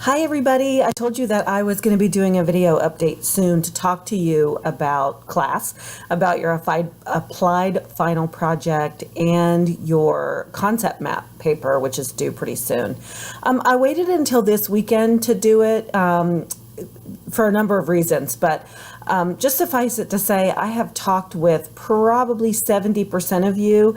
Hi everybody, I told you that I was going to be doing a video update soon to talk to you about class, about your applied final project and your concept map paper, which is due pretty soon. I waited until this weekend to do it for a number of reasons, but just suffice it to say, I have talked with probably 70% of you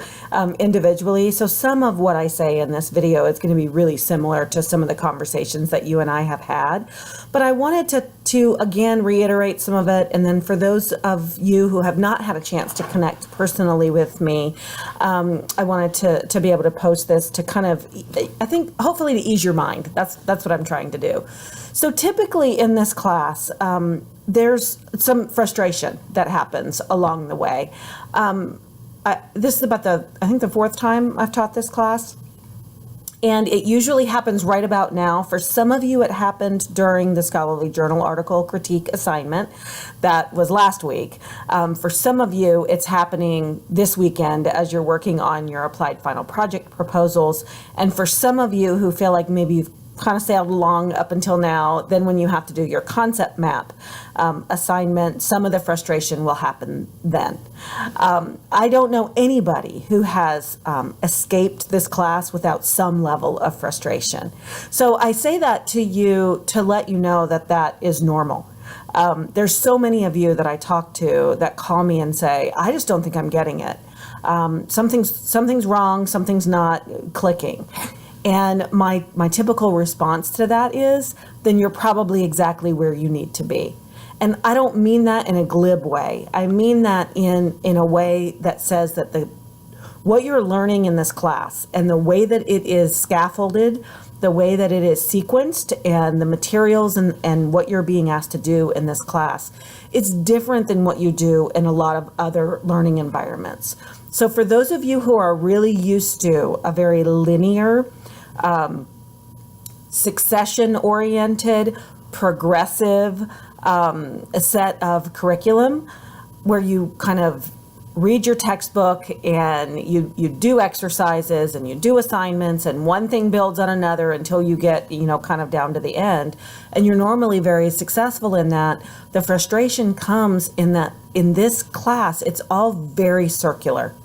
individually. So some of what I say in this video is going to be really similar to some of the conversations that you and I have had. But I wanted to again reiterate some of it. And then for those of you who have not had a chance to connect personally with me, I wanted to be able to post this to kind of, I think, hopefully to ease your mind. That's what I'm trying to do. So typically in this class, there's some frustration that happens along the way. This is about I think the fourth time I've taught this class. And it usually happens right about now. For some of you, it happened during the scholarly journal article critique assignment that was last week. For some of you, it's happening this weekend as you're working on your applied final project proposals. And for some of you who feel like maybe you've kind of sailed along up until now, then when you have to do your concept map assignment, some of the frustration will happen then. I don't know anybody who has escaped this class without some level of frustration. So I say that to you to let you know that that is normal. There's so many of you that I talk to that call me and say, I just don't think I'm getting it. Something's wrong, something's not clicking. And my typical response to that is, then you're probably exactly where you need to be. And I don't mean that in a glib way. I mean that in a way that says that what you're learning in this class and the way that it is scaffolded, the way that it is sequenced, and the materials and what you're being asked to do in this class, it's different than what you do in a lot of other learning environments. So for those of you who are really used to a very linear, succession-oriented, progressive set of curriculum where you kind of read your textbook and you do exercises and you do assignments and one thing builds on another until you get, kind of down to the end. And you're normally very successful in that. The frustration comes in that in this class, it's all very circular.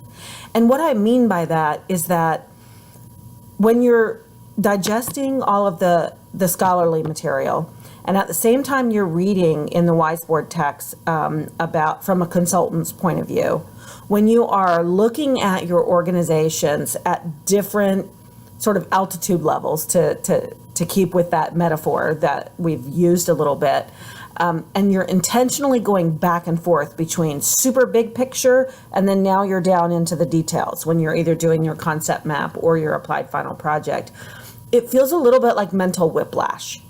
And what I mean by that is that when you're digesting all of the scholarly material, and at the same time you're reading in the Wiseboard text about from a consultant's point of view, when you are looking at your organizations at different sort of altitude levels, to keep with that metaphor that we've used a little bit, and you're intentionally going back and forth between super big picture and then now you're down into the details when you're either doing your concept map or your applied final project, it feels a little bit like mental whiplash.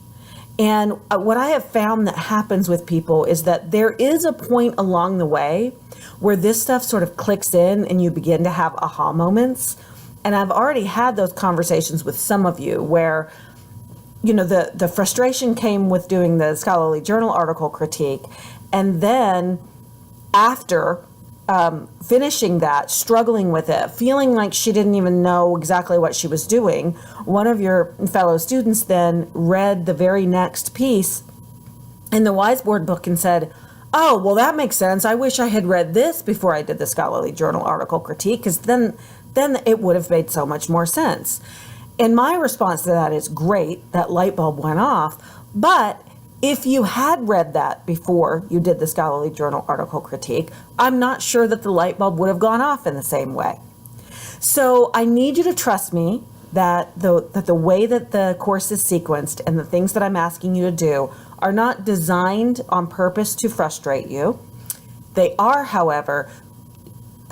And what I have found that happens with people is that there is a point along the way where this stuff sort of clicks in and you begin to have aha moments. And I've already had those conversations with some of you where the frustration came with doing the scholarly journal article critique. And then after finishing that, struggling with it, feeling like she didn't even know exactly what she was doing, one of your fellow students then read the very next piece in the Wiseboard book and said, oh, well, that makes sense. I wish I had read this before I did the scholarly journal article critique, because then it would have made so much more sense. And my response to that is, great, that light bulb went off. But if you had read that before you did the scholarly journal article critique, I'm not sure that the light bulb would have gone off in the same way. So I need you to trust me that the way that the course is sequenced and the things that I'm asking you to do are not designed on purpose to frustrate you. They are, however,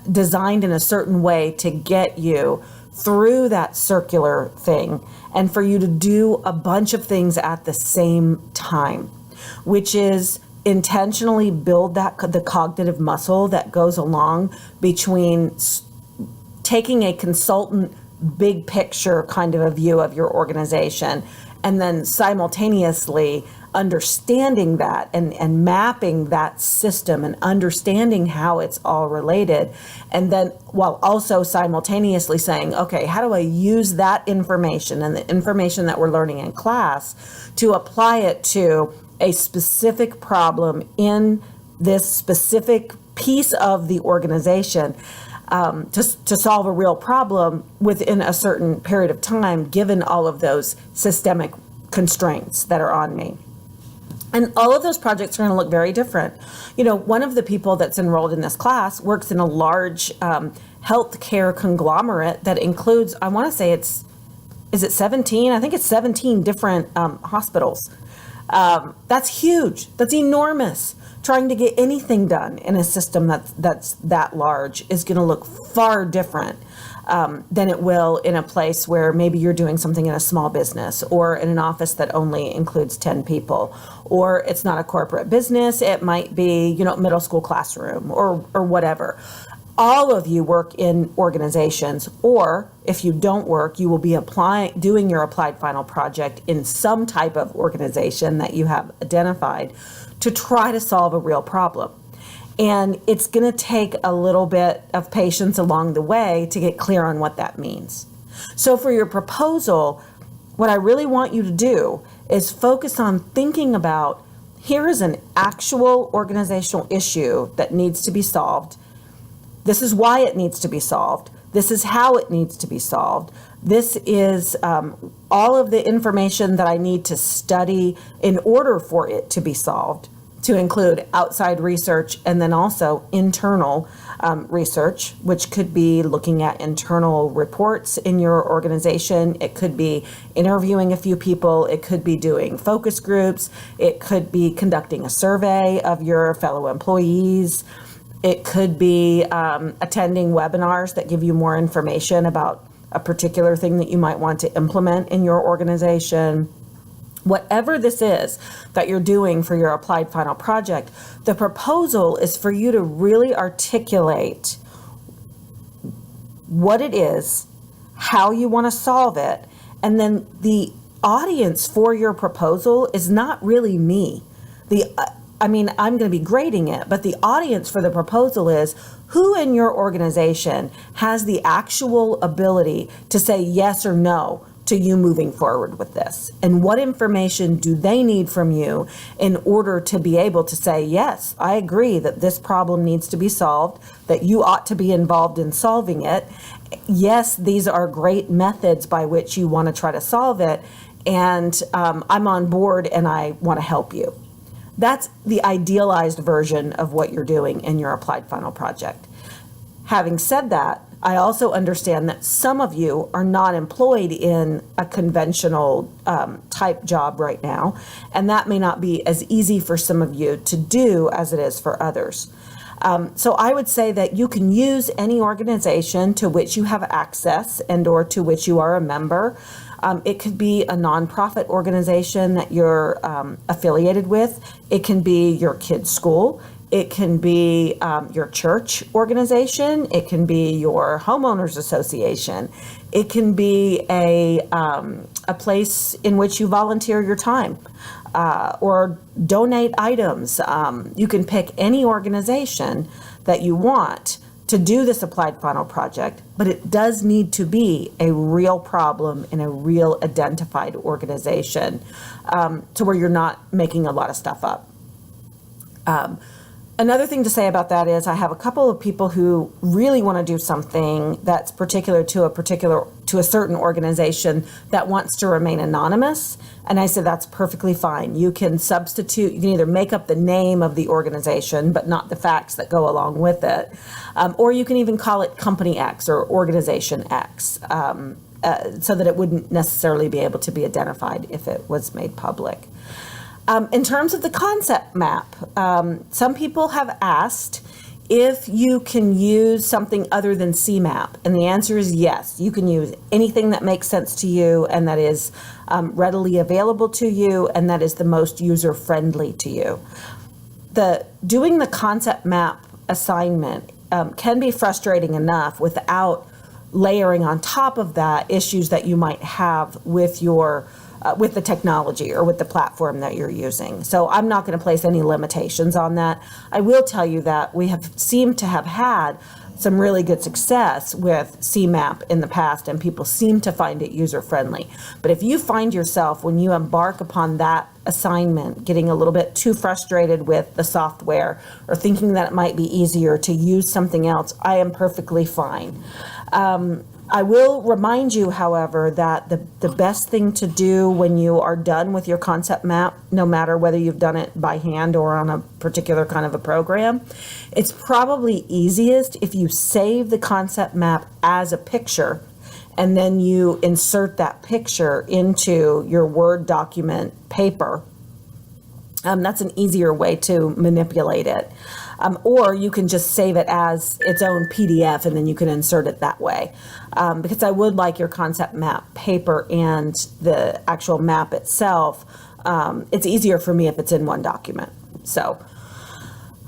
designed in a certain way to get you through that circular thing and for you to do a bunch of things at the same time, which is intentionally build the cognitive muscle that goes along between taking a consultant big picture kind of a view of your organization and then simultaneously understanding that and mapping that system and understanding how it's all related. And then while also simultaneously saying, okay, how do I use that information and the information that we're learning in class to apply it to a specific problem in this specific piece of the organization, to solve a real problem within a certain period of time, given all of those systemic constraints that are on me. And all of those projects are going to look very different. You know, one of the people that's enrolled in this class works in a large healthcare conglomerate that includes, I want to say is it 17? I think it's 17 different hospitals. That's huge. That's enormous. Trying to get anything done in a system that's that large is going to look far different than it will in a place where maybe you're doing something in a small business or in an office that only includes 10 people, or it's not a corporate business. It might be, you know, middle school classroom or whatever. All of you work in organizations, or if you don't work, you will be doing your applied final project in some type of organization that you have identified to try to solve a real problem. And it's going to take a little bit of patience along the way to get clear on what that means. So for your proposal, what I really want you to do is focus on thinking about, here is an actual organizational issue that needs to be solved. This is why it needs to be solved. This is how it needs to be solved. This is all of the information that I need to study in order for it to be solved, to include outside research and then also internal research, which could be looking at internal reports in your organization. It could be interviewing a few people. It could be doing focus groups. It could be conducting a survey of your fellow employees. It could be attending webinars that give you more information about a particular thing that you might want to implement in your organization. Whatever this is that you're doing for your applied final project, the proposal is for you to really articulate what it is, how you want to solve it, and then the audience for your proposal is not really me. I'm going to be grading it, but the audience for the proposal is who in your organization has the actual ability to say yes or no to you moving forward with this, and what information do they need from you in order to be able to say, yes, I agree that this problem needs to be solved, that you ought to be involved in solving it. Yes, these are great methods by which you want to try to solve it, and I'm on board and I want to help you. That's the idealized version of what you're doing in your applied final project. Having said that, I also understand that some of you are not employed in a conventional type job right now, and that may not be as easy for some of you to do as it is for others. So I would say that you can use any organization to which you have access and or to which you are a member. It could be a nonprofit organization that you're affiliated with. It can be your kid's school. It can be your church organization. It can be your homeowners association. It can be a place in which you volunteer your time or donate items. You can pick any organization that you want to do this applied final project, but it does need to be a real problem in a real identified organization to where you're not making a lot of stuff up. Another thing to say about that is I have a couple of people who really want to do something that's particular to a certain organization that wants to remain anonymous. And I said, that's perfectly fine. You can substitute, you can either make up the name of the organization, but not the facts that go along with it. Or you can even call it Company X or Organization X, so that it wouldn't necessarily be able to be identified if it was made public. In terms of the concept map, some people have asked if you can use something other than CMAP, and the answer is yes. You can use anything that makes sense to you and that is readily available to you and that is the most user-friendly to you. Doing the concept map assignment can be frustrating enough without layering on top of that issues that you might have with your with the technology or with the platform that you're using. So I'm not going to place any limitations on that. I will tell you that we have seemed to have had some really good success with CMAP in the past, and people seem to find it user-friendly. But if you find yourself, when you embark upon that assignment, getting a little bit too frustrated with the software or thinking that it might be easier to use something else, I am perfectly fine. I will remind you, however, that the best thing to do when you are done with your concept map, no matter whether you've done it by hand or on a particular kind of a program, it's probably easiest if you save the concept map as a picture and then you insert that picture into your Word document paper. That's an easier way to manipulate it. Or you can just save it as its own PDF and then you can insert it that way. Because I would like your concept map paper and the actual map itself. It's easier for me if it's in one document. So,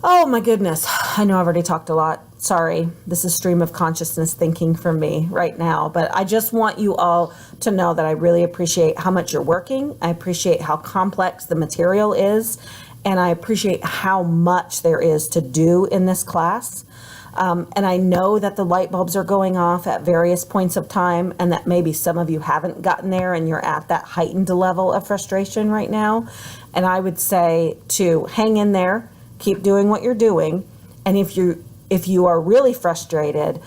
oh my goodness. I know I've already talked a lot. Sorry, this is stream of consciousness thinking for me right now, but I just want you all to know that I really appreciate how much you're working. I appreciate how complex the material is, and I appreciate how much there is to do in this class. And I know that the light bulbs are going off at various points of time, and that maybe some of you haven't gotten there and you're at that heightened level of frustration right now. And I would say to hang in there, keep doing what you're doing, and if you are really frustrated,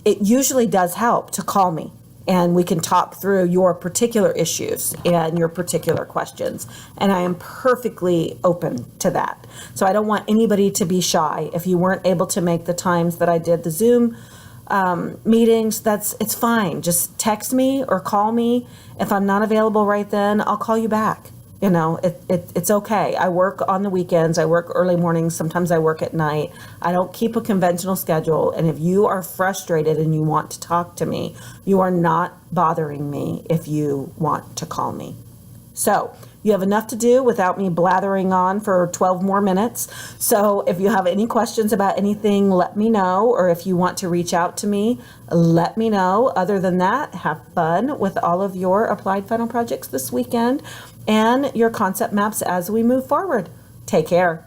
it usually does help to call me and we can talk through your particular issues and your particular questions. And I am perfectly open to that. So I don't want anybody to be shy. If you weren't able to make the times that I did the Zoom meetings, it's fine. Just text me or call me. If I'm not available right then, I'll call you back. You know, it's okay. I work on the weekends. I work early mornings. Sometimes I work at night. I don't keep a conventional schedule. And if you are frustrated and you want to talk to me, you are not bothering me if you want to call me. So you have enough to do without me blathering on for 12 more minutes. So if you have any questions about anything, let me know. Or if you want to reach out to me, let me know. Other than that, have fun with all of your applied final projects this weekend and your concept maps as we move forward. Take care.